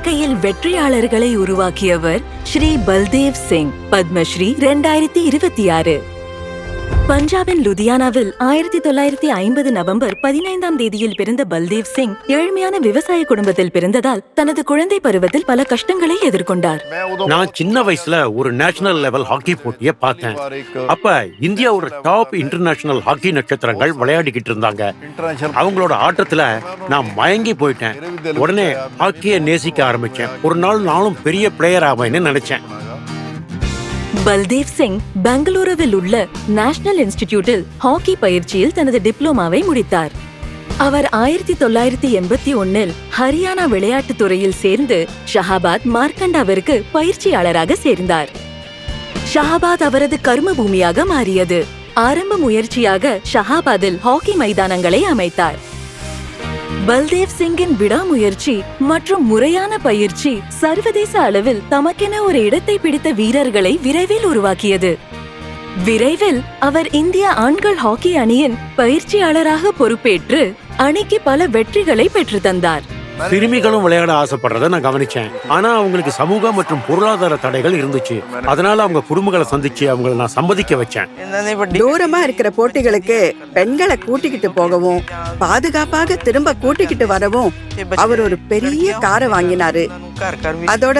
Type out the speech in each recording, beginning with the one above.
வாழ்க்கையில் வெற்றியாளர்களை உருவாக்கியவர் ஸ்ரீ பல்தேவ் சிங். பத்மஸ்ரீ 2026. பஞ்சாபின் லுதியானாவில் 1950 நவம்பர் 15ஆம் தேதியில் பிறந்த பல்தேவ் சிங் ஏழ்மையான விவசாய குடும்பத்தில் பிறந்ததால் தனது குழந்தை பருவத்தில் பல கஷ்டங்களை எதிர்கொண்டார். நான் சின்ன வயசுல ஒரு நேஷனல் லெவல் ஹாக்கி போட்டியை பார்த்தேன். அப்ப இந்தியாவோட டாப் இன்டர்நேஷனல் ஹாக்கி நட்சத்திரங்கள் விளையாடிக்கிட்டு இருந்தாங்க. அவங்களோட ஆட்டத்துல நான் மயங்கி போயிட்டேன். உடனே ஹாக்கியை நேசிக்க ஆரம்பிச்சேன். ஒரு நாள் நானும் பெரிய பிளேயர் ஆவேன்னு நினைச்சேன். பல்தேவ் சிங் பெங்களூருவில் உள்ள நேஷனல் இன்ஸ்டிடியூட்டில் ஹாக்கி பயிற்சியில் தனது டிப்ளோமாவை முடித்தார். அவர் 1981 ஹரியானா விளையாட்டுத் துறையில் சேர்ந்து ஷஹாபாத் மார்க்கண்டாவிற்கு பயிற்சியாளராக சேர்ந்தார். ஷஹாபாத் அவரது கர்ம பூமியாக மாறியது. ஆரம்ப முயற்சியாக ஷஹாபாத்தில் ஹாக்கி மைதானங்களை அமைத்தார். பல்தேவ் சிங்கின் விடாமுயற்சி மற்றும் முறையான பயிற்சி சர்வதேச அளவில் தமக்கென ஒரு இடத்தை பிடித்த வீரர்களை விரைவில் உருவாக்கியது. விரைவில் அவர் இந்திய ஆண்கள் ஹாக்கி அணியின் பயிற்சியாளராக பொறுப்பேற்று அணிக்கு பல வெற்றிகளை பெற்று தந்தார். சிறுமிகளும் விளையாட ஆசைப்படுறத நான் கவனிச்சேன். ஆனா அவங்களுக்கு சமூக மற்றும் பொருளாதார தடைகள் இருந்துச்சு. அதனால அவங்க குடும்பங்களை சந்திச்சு அவங்களை நான் சம்மதிக்க வச்சேன். தூரமா இருக்கிற போட்டிகளுக்கு பெண்களை கூட்டிக்கிட்டு போகவும் பாதுகாப்பாக திரும்ப கூட்டிக்கிட்டு வரவும் அவர் ஒரு பெரிய காரை வாங்கினாரு. அதோட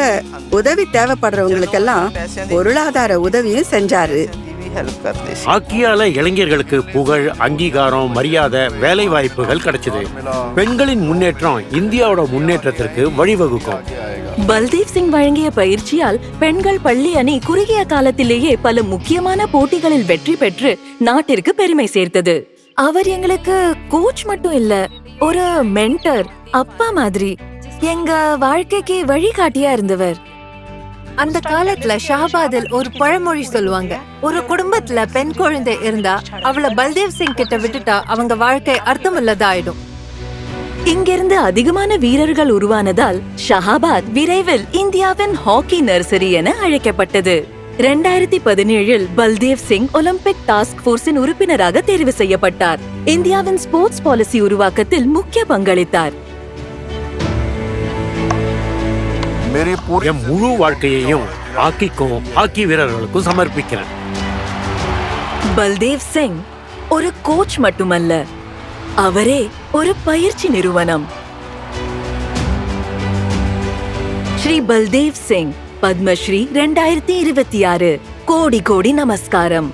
உதவி தேவைப்படுறவங்களுக்கெல்லாம் பொருளாதார உதவியும் செஞ்சாரு. ஹாக்கியால இளைஞர்களுக்கு புகழ், அங்கீகாரம், மரியாதை, வேலை வாய்ப்புகள் கிடைச்சது. பெண்களின் முன்னேற்றம் இந்தியாவோட முன்னேற்றத்திற்கு வழிவகுக்கும். பல்தேவ் சிங் வழங்கிய பயிற்சியால் பெண்கள் பள்ளி அணி குறுகிய காலத்திலேயே பல முக்கியமான போட்டிகளில் வெற்றி பெற்று நாட்டிற்கு பெருமை சேர்த்தது. அவர் எங்களுக்கு கோச் மட்டும் இல்ல, ஒரு மென்டர், அப்பா மாதிரி எங்க வாழ்க்கைக்கு வழிகாட்டியா இருந்தவர். அந்த காலத்துல ஷஹபாதில் ஒரு பழமொழி சொல்லுவாங்க, ஒரு குடும்பத்துல பெண் குழந்தை இருந்தா அவளை பல்தேவ் சிங் கிட்ட விட்டுட்டா அவங்க வாழ்க்கை அர்த்தமுள்ளதாயிடும். இங்கிருந்து அதிகமான வீரர்கள் உருவானதால் ஷஹாபாத் விரைவில் இந்தியாவின் ஹாக்கி நர்சரி என அழைக்கப்பட்டது. 2017 பல்தேவ் சிங் ஒலிம்பிக் டாஸ்க் போர்ஸின் உறுப்பினராக தேர்வு செய்யப்பட்டார். இந்தியாவின் ஸ்போர்ட்ஸ் பாலிசி உருவாக்கத்தில் முக்கிய பங்களித்தார். என் முழு வாழ்க்கையையும் ஹாக்கிக்கும் ஹாக்கி வீரர்களுக்கும் சமர்ப்பிக்கிறேன். பல்தேவ் சிங் ஒரு கோச் மட்டுமல்ல, அவரே ஒரு பயிற்சி நிறுவனம். ஸ்ரீ பல்தேவ் சிங், பத்மஸ்ரீ 2026. கோடி கோடி நமஸ்காரம்.